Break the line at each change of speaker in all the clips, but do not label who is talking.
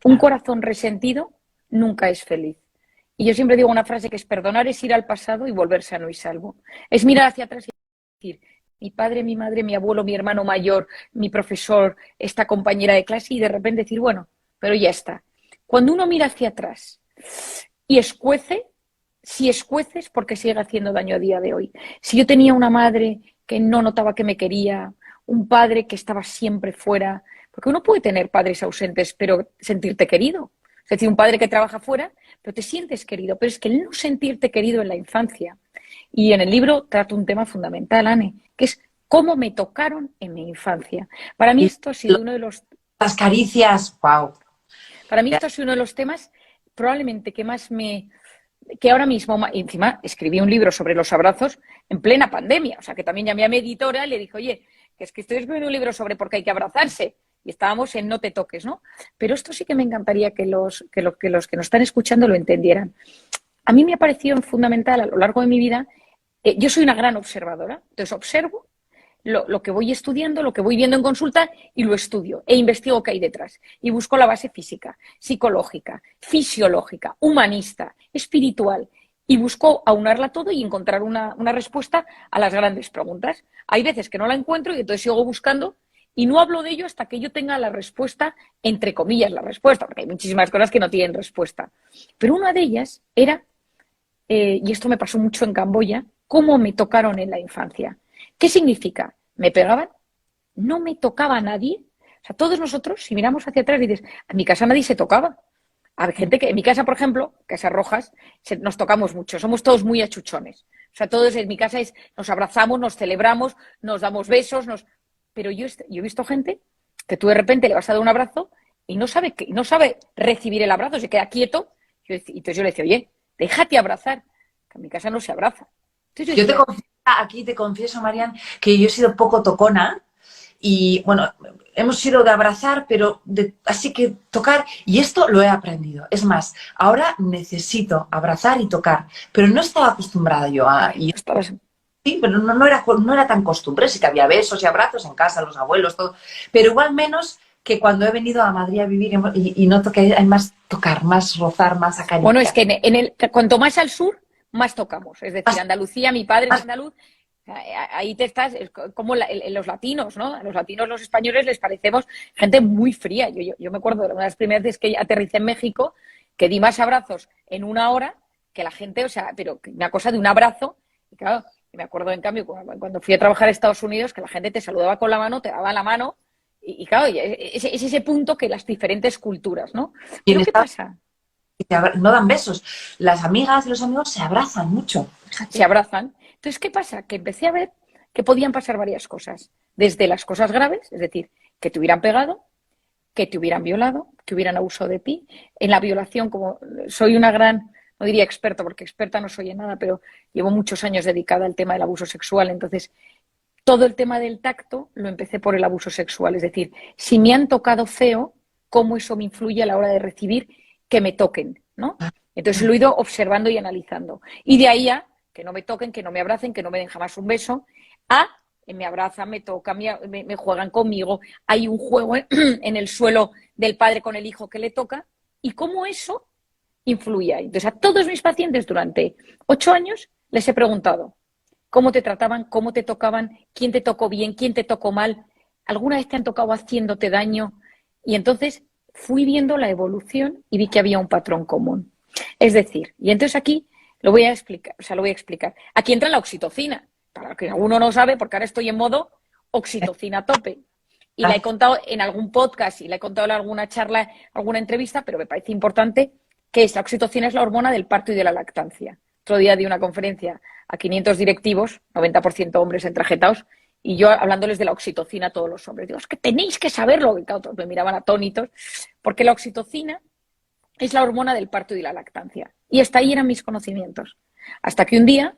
Un corazón resentido nunca es feliz. Y yo siempre digo una frase que es: perdonar es ir al pasado y volver sano y salvo. Es mirar hacia atrás y decir: mi padre, mi madre, mi abuelo, mi hermano mayor, mi profesor, esta compañera de clase, y de repente decir, bueno, pero ya está. Cuando uno mira hacia atrás y escuece, si escueces, porque sigue haciendo daño a día de hoy. Si yo tenía una madre que no notaba que me quería, un padre que estaba siempre fuera, porque uno puede tener padres ausentes, pero sentirte querido. Es decir, un padre que trabaja fuera, pero te sientes querido. Pero es que el no sentirte querido en la infancia. Y en el libro trato un tema fundamental, Anne, que es cómo me tocaron en mi infancia. Para mí
Y
esto ha sido uno de los...
las caricias, wow.
Para mí esto ha sido uno de los temas probablemente que más me... que ahora mismo, encima, escribí un libro sobre los abrazos en plena pandemia. O sea, que también llamé a mi editora y le dije, oye, que es que estoy escribiendo un libro sobre por qué hay que abrazarse. Y estábamos en no te toques, ¿no? Pero esto sí que me encantaría que los que nos están escuchando lo entendieran. A mí me ha parecido fundamental a lo largo de mi vida. Yo soy una gran observadora, entonces observo lo que voy estudiando, lo que voy viendo en consulta, y lo estudio e investigo qué hay detrás. Y busco la base física, psicológica, fisiológica, humanista, espiritual. Y busco aunarla todo y encontrar una respuesta a las grandes preguntas. Hay veces que no la encuentro y entonces sigo buscando y no hablo de ello hasta que yo tenga la respuesta, entre comillas, la respuesta, porque hay muchísimas cosas que no tienen respuesta. Pero una de ellas era, y esto me pasó mucho en Camboya, cómo me tocaron en la infancia. ¿Qué significa? ¿Me pegaban? ¿No me tocaba a nadie? O sea, todos nosotros, si miramos hacia atrás, dices, en mi casa nadie se tocaba. Hay gente que, en mi casa, por ejemplo, Casas Rojas, nos tocamos mucho, somos todos muy achuchones. O sea, todos en mi casa nos abrazamos, nos celebramos, nos damos besos, pero yo he visto gente que tú de repente le vas a dar un abrazo y no sabe recibir el abrazo, se queda quieto. Y entonces yo le decía, oye, déjate abrazar, que en mi casa no se abraza. Entonces yo
Yo
decía,
aquí te confieso, Marian, que yo he sido poco tocona y, bueno, hemos sido de abrazar, pero así que tocar, y esto lo he aprendido. Es más, ahora necesito abrazar y tocar, pero no estaba acostumbrada yo a...
ay, no estabas...
Sí, pero no era tan costumbre, sí que había besos y abrazos en casa, los abuelos, todo, pero igual menos que cuando he venido a Madrid a vivir y noto que hay más tocar, más rozar, más
Bueno, es
acariciar.
que cuanto más al sur, más tocamos. Es decir,
Más,
Andalucía, mi padre es
más,
andaluz, ahí te estás, es como los latinos, ¿no? A los latinos, los españoles les parecemos gente muy fría. Yo me acuerdo de una de las primeras veces que aterricé en México, que di más abrazos en una hora que la gente, o sea, pero una cosa de un abrazo. Y claro, me acuerdo en cambio cuando fui a trabajar a Estados Unidos, que la gente te saludaba con la mano, te daba la mano, y claro, es ese punto que las diferentes culturas, ¿no? Pero ¿qué pasa?
no dan besos. Las amigas y los amigos se abrazan mucho.
Se
Fíjate.
abrazan. Entonces, ¿qué pasa? Que empecé a ver que podían pasar varias cosas. Desde las cosas graves, es decir, que te hubieran pegado, que te hubieran violado, que hubieran abusado de ti. En la violación, como soy una gran, no diría experta, porque experta no soy en nada, pero llevo muchos años dedicada al tema del abuso sexual. Entonces, todo el tema del tacto lo empecé por el abuso sexual. Es decir, si me han tocado feo, cómo eso me influye a la hora de recibir que me toquen, ¿no? Entonces lo he ido observando y analizando. Y de ahí a que no me toquen, que no me abracen, que no me den jamás un beso, a me abrazan, me tocan, me juegan conmigo, hay un juego en el suelo del padre con el hijo que le toca, y cómo eso influye ahí. Entonces, a todos mis pacientes durante 8 años les he preguntado cómo te trataban, cómo te tocaban, quién te tocó bien, quién te tocó mal, alguna vez te han tocado haciéndote daño. Y entonces fui viendo la evolución y vi que había un patrón común. Es decir, y entonces aquí lo voy a explicar. Aquí entra la oxitocina, para que alguno no sabe, porque ahora estoy en modo oxitocina a tope. Y la he contado en algún podcast y la he contado en alguna charla, alguna entrevista, pero me parece importante que la oxitocina es la hormona del parto y de la lactancia. Otro día di una conferencia a 500 directivos, 90% hombres entrajetados, y yo hablándoles de la oxitocina a todos los hombres. Digo, es que tenéis que saberlo. Y claro, todos me miraban atónitos, porque la oxitocina es la hormona del parto y de la lactancia. Y hasta ahí eran mis conocimientos. Hasta que un día,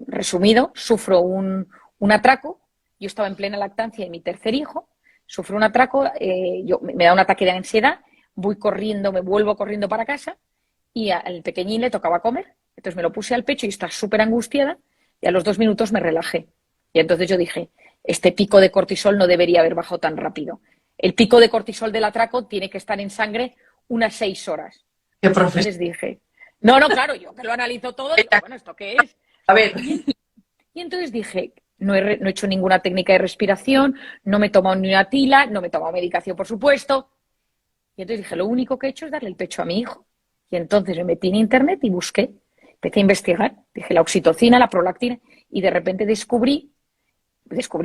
resumido, sufro un atraco. Yo estaba en plena lactancia de mi tercer hijo, sufro un atraco, me da un ataque de ansiedad, voy corriendo, me vuelvo corriendo para casa y al pequeñín le tocaba comer. Entonces me lo puse al pecho y estaba súper angustiada y a los 2 minutos me relajé. Y entonces yo dije, este pico de cortisol no debería haber bajado tan rápido. el pico de cortisol del atraco tiene que estar en sangre unas 6 horas.
Qué
Entonces dije, no, claro, yo que lo analizo todo, digo, bueno, ¿esto qué es?
A ver.
Y entonces dije, no he hecho ninguna técnica de respiración, no me he tomado ni una tila, no me he tomado medicación, por supuesto. Y entonces dije, lo único que he hecho es darle el pecho a mi hijo. Y entonces me metí en internet y busqué, empecé a investigar, dije la oxitocina, la prolactina, y de repente descubrí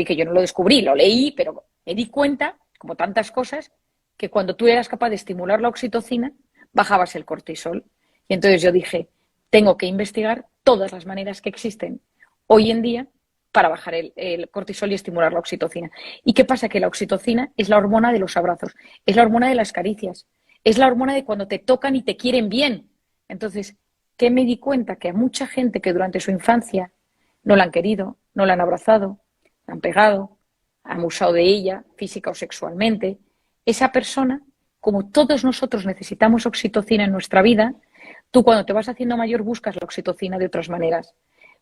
que yo no lo descubrí, lo leí, pero me di cuenta, como tantas cosas, que cuando tú eras capaz de estimular la oxitocina, bajabas el cortisol. Y entonces yo dije, tengo que investigar todas las maneras que existen hoy en día para bajar el cortisol y estimular la oxitocina. ¿Y qué pasa? Que la oxitocina es la hormona de los abrazos, es la hormona de las caricias, es la hormona de cuando te tocan y te quieren bien. Entonces, ¿qué me di cuenta? Que a mucha gente que durante su infancia no la han querido, no la han abrazado, la han pegado, han abusado de ella física o sexualmente, esa persona, como todos nosotros necesitamos oxitocina en nuestra vida, tú cuando te vas haciendo mayor buscas la oxitocina de otras maneras.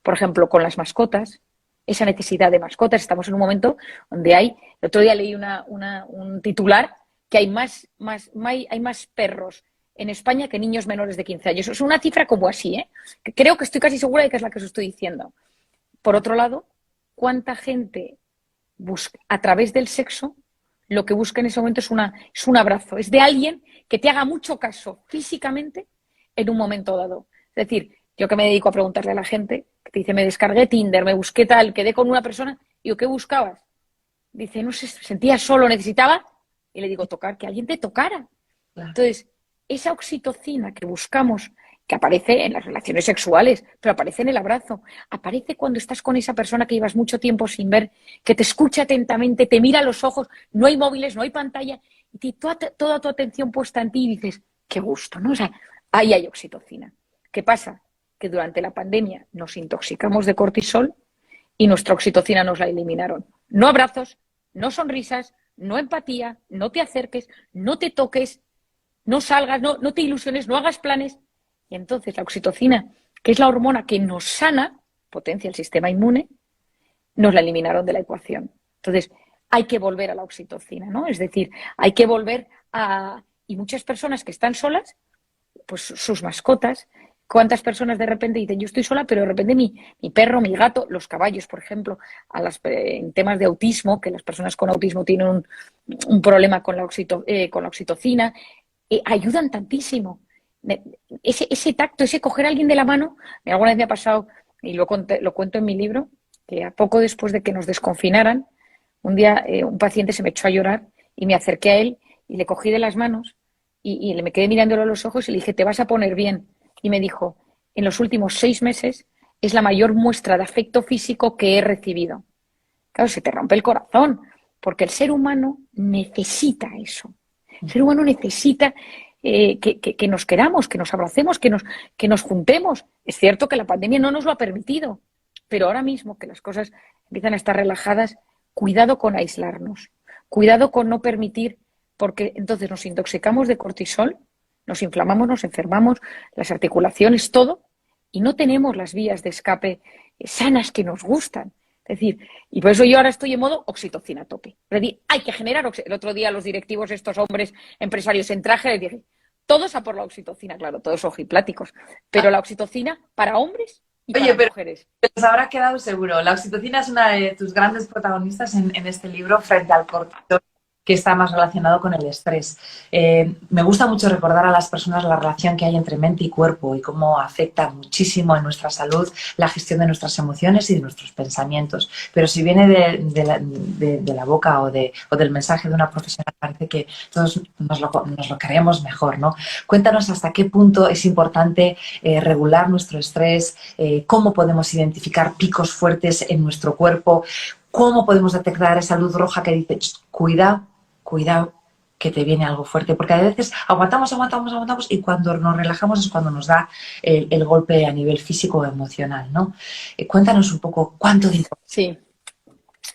Por ejemplo, con las mascotas, esa necesidad de mascotas. Estamos en un momento donde el otro día leí un titular que hay más perros en España que niños menores de 15 años. Es una cifra como así, ¿eh? Creo que estoy casi segura de que es la que os estoy diciendo. Por otro lado, ¿cuánta gente busca a través del sexo? Lo que busca en ese momento es un abrazo, es de alguien que te haga mucho caso físicamente en un momento dado. Es decir, yo que me dedico a preguntarle a la gente, que te dice, me descargué Tinder, me busqué tal, quedé con una persona, digo, ¿qué buscabas? Dice, no sé, sentía solo, necesitaba, y le digo, tocar, que alguien te tocara. Claro. Entonces, esa oxitocina que buscamos, que aparece en las relaciones sexuales, pero aparece en el abrazo, aparece cuando estás con esa persona que llevas mucho tiempo sin ver, que te escucha atentamente, te mira a los ojos, no hay móviles, no hay pantalla, y toda tu atención puesta en ti y dices, qué gusto, ¿no? O sea, ahí hay oxitocina. ¿Qué pasa? Que durante la pandemia nos intoxicamos de cortisol y nuestra oxitocina nos la eliminaron. No abrazos, no sonrisas, no empatía, no te acerques, no te toques, no salgas, no te ilusiones, no hagas planes. Y entonces la oxitocina, que es la hormona que nos sana, potencia el sistema inmune, nos la eliminaron de la ecuación. Entonces hay que volver a la oxitocina, ¿no? Es decir, hay que volver a... Y muchas personas que están solas, pues sus mascotas, ¿cuántas personas de repente dicen, yo estoy sola, pero de repente mi perro, mi gato, los caballos, por ejemplo, en temas de autismo, que las personas con autismo tienen un problema con la oxitocina, ayudan tantísimo. Ese tacto, ese coger a alguien de la mano, alguna vez me ha pasado, y lo cuento en mi libro, que a poco después de que nos desconfinaran, un día un paciente se me echó a llorar y me acerqué a él y le cogí de las manos y me quedé mirándolo a los ojos y le dije, te vas a poner bien. Y me dijo, en los últimos 6 meses es la mayor muestra de afecto físico que he recibido. Claro, se te rompe el corazón, porque el ser humano necesita eso. El ser humano necesita que nos queramos, que nos abracemos, que nos juntemos. Es cierto que la pandemia no nos lo ha permitido, pero ahora mismo que las cosas empiezan a estar relajadas, cuidado con aislarnos, cuidado con no permitir, porque entonces nos intoxicamos de cortisol, nos inflamamos, nos enfermamos, las articulaciones, todo, y no tenemos las vías de escape sanas que nos gustan. Es decir, y por eso yo ahora estoy en modo oxitocina a tope. Hay que generar el otro día los directivos, estos hombres empresarios en traje, les dije, todos a por la oxitocina, claro, todos ojipláticos, pero la oxitocina para hombres y para mujeres.
Les habrá quedado seguro. La oxitocina es una de tus grandes protagonistas en este libro, frente al cortisol, que está más relacionado con el estrés. Me gusta mucho recordar a las personas la relación que hay entre mente y cuerpo y cómo afecta muchísimo en nuestra salud la gestión de nuestras emociones y de nuestros pensamientos. Pero si viene de la boca o del mensaje de una profesional, parece que todos nos lo queremos mejor, ¿no? Cuéntanos hasta qué punto es importante regular nuestro estrés, cómo podemos identificar picos fuertes en nuestro cuerpo, cómo podemos detectar esa luz roja que dice, cuidado, que te viene algo fuerte, porque a veces aguantamos y cuando nos relajamos es cuando nos da el golpe a nivel físico o emocional, ¿no? Cuéntanos un poco cuánto de...
Sí.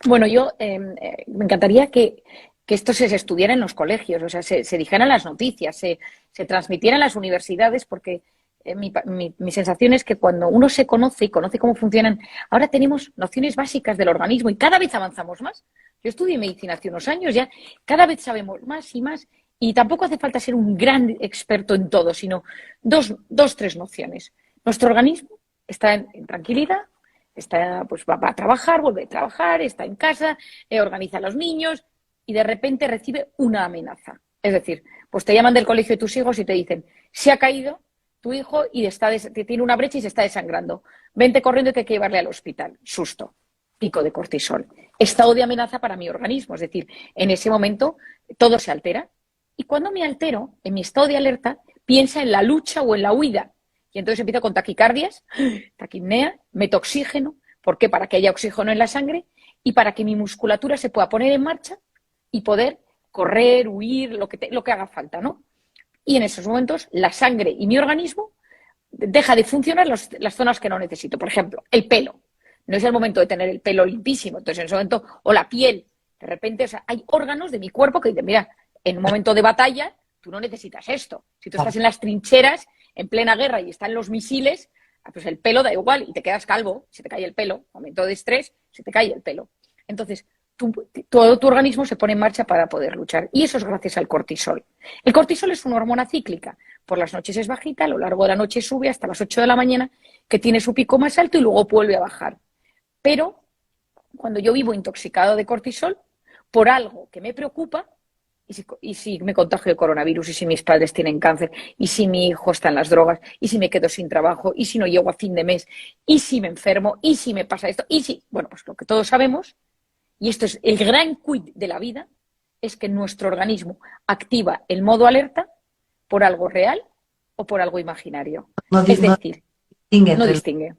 Bueno, yo me encantaría que esto se estudiara en los colegios, o sea, se dijeran las noticias, se transmitiera en las universidades, porque mi sensación es que cuando uno se conoce y conoce cómo funcionan, ahora tenemos nociones básicas del organismo y cada vez avanzamos más. Yo estudié medicina hace unos años, ya cada vez sabemos más y más, y tampoco hace falta ser un gran experto en todo, sino tres nociones. Nuestro organismo está en tranquilidad, está, pues va a trabajar, vuelve a trabajar, está en casa, organiza a los niños y de repente recibe una amenaza. Es decir, pues te llaman del colegio de tus hijos y te dicen, se ha caído tu hijo y tiene una brecha y se está desangrando. Vente corriendo que hay que llevarle al hospital. Susto. Pico de cortisol. Estado de amenaza para mi organismo. Es decir, en ese momento todo se altera. Y cuando me altero, en mi estado de alerta, piensa en la lucha o en la huida. Y entonces empiezo con taquicardias, taquipnea, meto oxígeno. ¿Por qué? Para que haya oxígeno en la sangre y para que mi musculatura se pueda poner en marcha y poder correr, huir, lo que haga falta, ¿no? Y en esos momentos la sangre y mi organismo deja de funcionar las zonas que no necesito. Por ejemplo, el pelo. No es el momento de tener el pelo limpísimo. Entonces, en ese momento, o la piel. De repente, o sea, hay órganos de mi cuerpo que dicen, mira, en un momento de batalla, tú no necesitas esto. Si tú estás en las trincheras, en plena guerra y están los misiles, pues el pelo da igual y te quedas calvo, se te cae el pelo. Momento de estrés, se te cae el pelo. Entonces, todo tu organismo se pone en marcha para poder luchar. Y eso es gracias al cortisol. El cortisol es una hormona cíclica. Por las noches es bajita, a lo largo de la noche sube hasta las 8 de la mañana, que tiene su pico más alto y luego vuelve a bajar. Pero cuando yo vivo intoxicado de cortisol, por algo que me preocupa, y si me contagio de coronavirus, y si mis padres tienen cáncer, y si mi hijo está en las drogas, y si me quedo sin trabajo, y si no llego a fin de mes, y si me enfermo, y si me pasa esto, y si, bueno, pues lo que todos sabemos, y esto es el gran quid de la vida, es que nuestro organismo activa el modo alerta por algo real o por algo imaginario.
No,
Es decir,
distingue
no
entre
distingue.